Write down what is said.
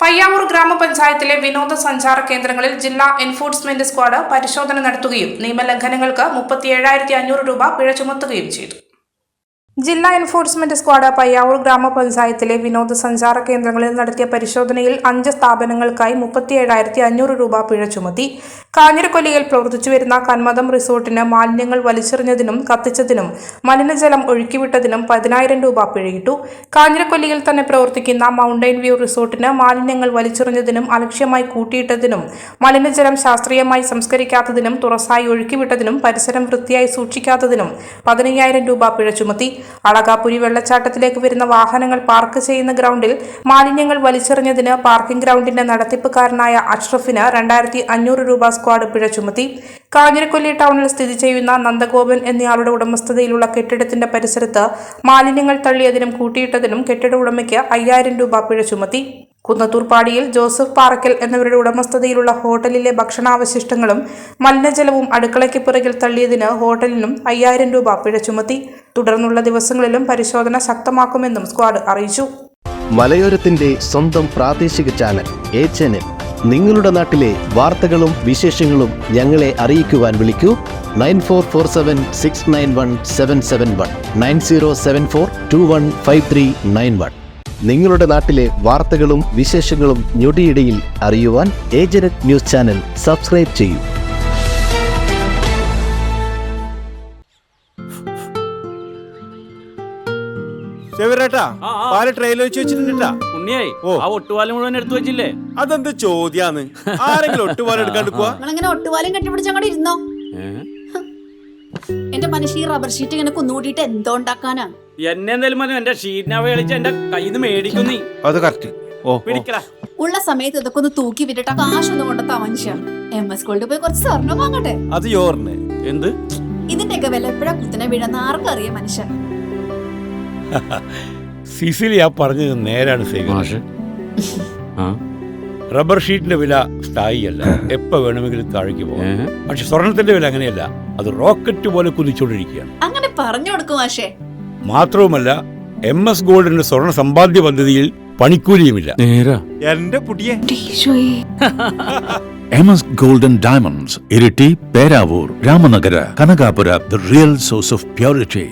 പയ്യാവൂർ ഗ്രാമപഞ്ചായത്തിലെ വിനോദസഞ്ചാര കേന്ദ്രങ്ങളിൽ ജില്ലാ എൻഫോഴ്സ്മെന്റ് സ്ക്വാഡ് പരിശോധന നടത്തുകയും നിയമലംഘനങ്ങൾക്ക് 37,500 രൂപ പിഴ ചുമത്തുകയും ചെയ്തു. ജില്ലാ എൻഫോഴ്സ്മെന്റ് സ്ക്വാഡ് പയ്യാവൂർ ഗ്രാമപഞ്ചായത്തിലെ വിനോദസഞ്ചാര കേന്ദ്രങ്ങളിൽ നടത്തിയ പരിശോധനയിൽ 5 സ്ഥാപനങ്ങൾക്കായി 37,500 രൂപ പിഴ ചുമത്തി. കാഞ്ഞിരക്കൊല്ലിയിൽ പ്രവർത്തിച്ചുവരുന്ന കന്മദം റിസോർട്ടിന് മാലിന്യങ്ങൾ വലിച്ചെറിഞ്ഞതിനും കത്തിച്ചതിനും മലിനജലം ഒഴുക്കിവിട്ടതിനും 10,000 രൂപ പിഴയിട്ടു. കാഞ്ഞിരക്കൊല്ലിയിൽ തന്നെ പ്രവർത്തിക്കുന്ന മൗണ്ടൈൻ വ്യൂ റിസോർട്ടിന് മാലിന്യങ്ങൾ വലിച്ചെറിഞ്ഞതിനും അലക്ഷ്യമായി കൂട്ടിയിട്ടതിനും മലിനജലം ശാസ്ത്രീയമായി സംസ്കരിക്കാത്തതിനും തുറസായി ഒഴുക്കിവിട്ടതിനും പരിസരം വൃത്തിയായി സൂക്ഷിക്കാത്തതിനും 15,000 രൂപ പിഴ ചുമത്തി. അളകാപുരി വെള്ളച്ചാട്ടത്തിലേക്ക് വരുന്ന വാഹനങ്ങൾ പാർക്ക് ചെയ്യുന്ന ഗ്രൗണ്ടിൽ മാലിന്യങ്ങൾ വലിച്ചെറിഞ്ഞതിന് പാർക്കിംഗ് ഗ്രൗണ്ടിന്റെ നടത്തിപ്പുകാരനായ അഷ്റഫിന് 2,500 രൂപ സ്ക്വാഡ് പിഴ ചുമത്തി. കാഞ്ഞിരക്കൊല്ലി ടൗണിൽ സ്ഥിതി ചെയ്യുന്ന നന്ദഗോപൻ എന്നയാളുടെ ഉടമസ്ഥതയിലുള്ള കെട്ടിടത്തിന്റെ പരിസരത്ത് മാലിന്യങ്ങൾ തള്ളിയതിനും കൂട്ടിയിട്ടതിനും കെട്ടിട ഉടമയ്ക്ക് 5,000 രൂപ പിഴ ചുമത്തി. കുന്നത്തൂർപ്പാടിയിൽ ജോസഫ് പാറക്കൽ എന്നിവരുടെ ഉടമസ്ഥതയിലുള്ള ഹോട്ടലിലെ ഭക്ഷണാവശിഷ്ടങ്ങളും മലിനജലവും അടുക്കളയ്ക്ക് പിറകിൽ തള്ളിയതിന് ഹോട്ടലിനും 5,000 രൂപ പിഴ ചുമത്തി. തുടർന്നുള്ള ദിവസങ്ങളിലും പരിശോധന ശക്തമാക്കുമെന്നും സ്ക്വാഡ് അറിയിച്ചു. മലയോരത്തിന്റെ സ്വന്തം പ്രാദേശിക ചാനൽ A-Channel. നിങ്ങളുടെ നാട്ടിലെ വാർത്തകളും വിശേഷങ്ങളും ഞങ്ങളെ അറിയിക്കുവാൻ വിളിക്കൂ 9447691771 9074215391. നിങ്ങളുടെ നാട്ടിലെ വാർത്തകളും വിശേഷങ്ങളും ഞൊടിയിടയിൽ അറിയുവാൻ A-Channel ന്യൂസ് ചാനൽ സബ്സ്ക്രൈബ് ചെയ്യൂ. അതെന്ത് ചോദ്യാന്ന്? ആരെങ്കിലും ഒട്ടുപാലം എടുക്കാണ്ട് ഒട്ടുപാലം കെട്ടിപ്പിടിച്ചങ്ങോട്ട് ഇരുന്നോ? എന്റെ മനുഷ്യ ഈ റബ്ബർ ഷീറ്റ് ഇങ്ങനെ കുന്നുകൂട്ടിട്ട് എന്തോ ഉണ്ടാക്കാനാ? എന്നെ എന്തായാലും മതി, എന്റെ ഷീറ്റിനെ കളിച്ച് എന്റെ കയ്യിൽ നിന്ന് മേടിക്കും നീ. അത് കറക്റ്റ്. ഉള്ള സമയത്ത് ഇതൊക്കെ ഒന്ന് തൂക്കി വിട്ടിട്ട് കാശൊന്നും കൊണ്ടെത്താ മനുഷ്യ. MS ഗോൾഡ് പോയി കുറച്ച് സ്വർണ്ണം വാങ്ങട്ടെ. അത് യോറിന് എന്ത് ഇതിന്റെയൊക്കെ വില എപ്പോഴാ കുത്തനെ വീഴുന്ന ആർക്കറിയാം മനുഷ്യ. സിസിലി ആ പറഞ്ഞത് നേരാണ് സേവ. റബ്ബർ ഷീറ്റിന്റെ വില സ്ഥായിയല്ല, എപ്പോ വേണമെങ്കിലും താഴേക്ക് പോകാം. പക്ഷെ സ്വർണത്തിന്റെ വില അങ്ങനെയല്ല, അത് റോക്കറ്റ് പോലെ കുതിച്ചുകൊണ്ടിരിക്കുകയാണ്. അങ്ങനെ പറഞ്ഞു കൊടുക്കും മാഷേ. മാത്രവുമല്ല MS ഗോൾഡിന്റെ സ്വർണ്ണ സമ്പാദ്യ പദ്ധതിയിൽ പണിക്കൂലിയുമില്ല. എന്റെ പുതിയ MS Gold and Diamonds, Iriti, Peravur, Ramanagara, Kanagapura, the real source of purity.